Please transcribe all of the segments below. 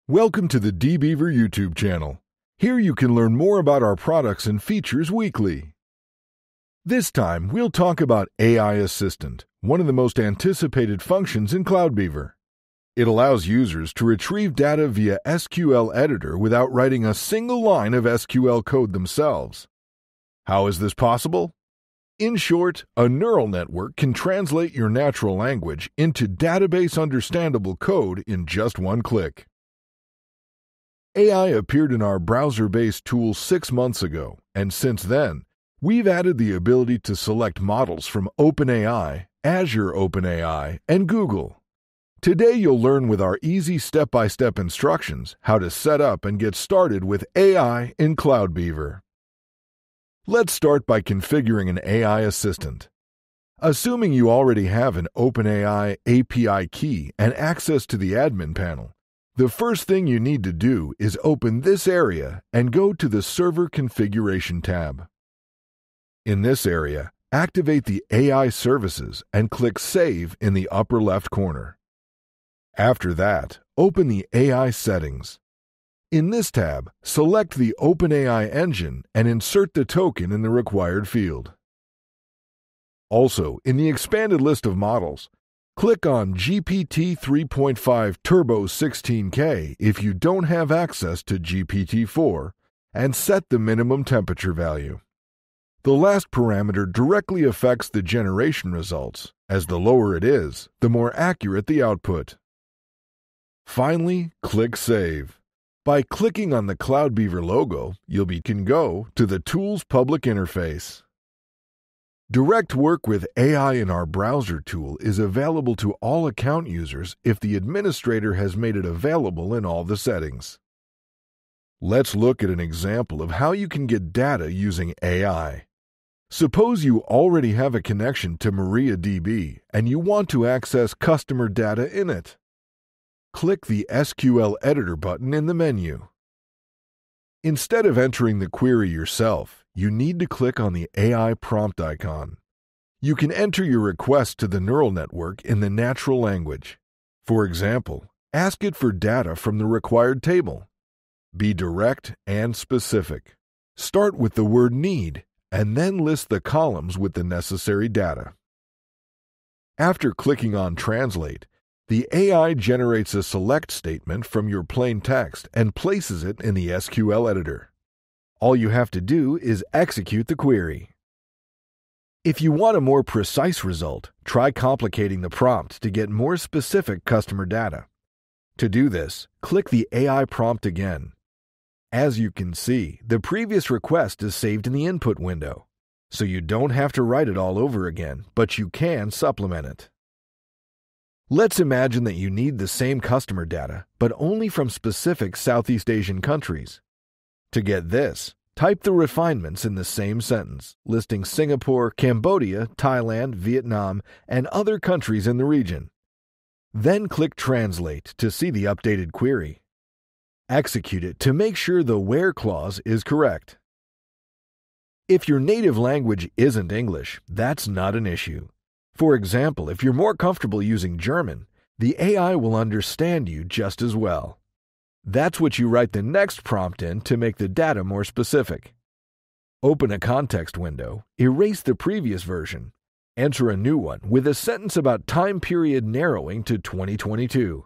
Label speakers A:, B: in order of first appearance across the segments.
A: Welcome to the DBeaver YouTube channel. Here you can learn more about our products and features weekly. This time, we'll talk about AI Assistant, one of the most anticipated functions in CloudBeaver. It allows users to retrieve data via SQL Editor without writing a single line of SQL code themselves. How is this possible? In short, a neural network can translate your natural language into database-understandable code in just one click. AI appeared in our browser-based tool 6 months ago, and since then, we've added the ability to select models from OpenAI, Azure OpenAI, and Google. Today you'll learn with our easy step-by-step instructions how to set up and get started with AI in CloudBeaver. Let's start by configuring an AI assistant. Assuming you already have an OpenAI API key and access to the admin panel, the first thing you need to do is open this area and go to the Server Configuration tab. In this area, activate the AI Services and click Save in the upper left corner. After that, open the AI Settings. In this tab, select the OpenAI engine and insert the token in the required field. Also, in the expanded list of models, click on GPT 3.5 Turbo 16K if you don't have access to GPT-4 and set the minimum temperature value. The last parameter directly affects the generation results, as the lower it is, the more accurate the output. Finally, click Save. By clicking on the CloudBeaver logo, you can go to the Tools public interface. Direct work with AI in our browser tool is available to all account users if the administrator has made it available in all the settings. Let's look at an example of how you can get data using AI. Suppose you already have a connection to MariaDB and you want to access customer data in it. Click the SQL Editor button in the menu. Instead of entering the query yourself, you need to click on the AI prompt icon. You can enter your request to the neural network in the natural language. For example, ask it for data from the required table. Be direct and specific. Start with the word need, and then list the columns with the necessary data. After clicking on Translate, the AI generates a select statement from your plain text and places it in the SQL Editor. All you have to do is execute the query. If you want a more precise result, try complicating the prompt to get more specific customer data. To do this, click the AI prompt again. As you can see, the previous request is saved in the input window, so you don't have to write it all over again, but you can supplement it. Let's imagine that you need the same customer data, but only from specific Southeast Asian countries. To get this, type the refinements in the same sentence, listing Singapore, Cambodia, Thailand, Vietnam, and other countries in the region. Then click Translate to see the updated query. Execute it to make sure the where clause is correct. If your native language isn't English, that's not an issue. For example, if you're more comfortable using German, the AI will understand you just as well. That's what you write the next prompt in to make the data more specific. Open a context window, erase the previous version, enter a new one with a sentence about time period narrowing to 2022.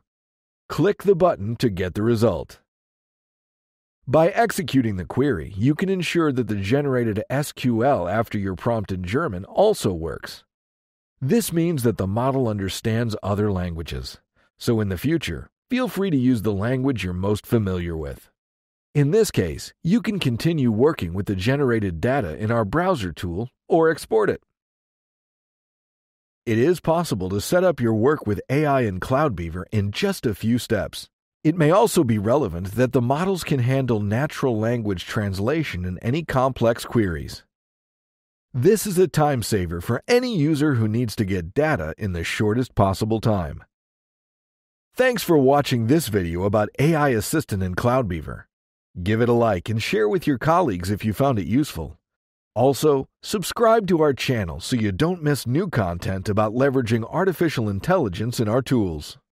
A: Click the button to get the result. By executing the query, you can ensure that the generated SQL after your prompt in German also works. This means that the model understands other languages, so in the future, feel free to use the language you're most familiar with. In this case, you can continue working with the generated data in our browser tool or export it. It is possible to set up your work with AI in CloudBeaver in just a few steps. It may also be relevant that the models can handle natural language translation in any complex queries. This is a time saver for any user who needs to get data in the shortest possible time. Thanks for watching this video about AI Assistant in CloudBeaver. Give it a like and share with your colleagues if you found it useful. Also, subscribe to our channel so you don't miss new content about leveraging artificial intelligence in our tools.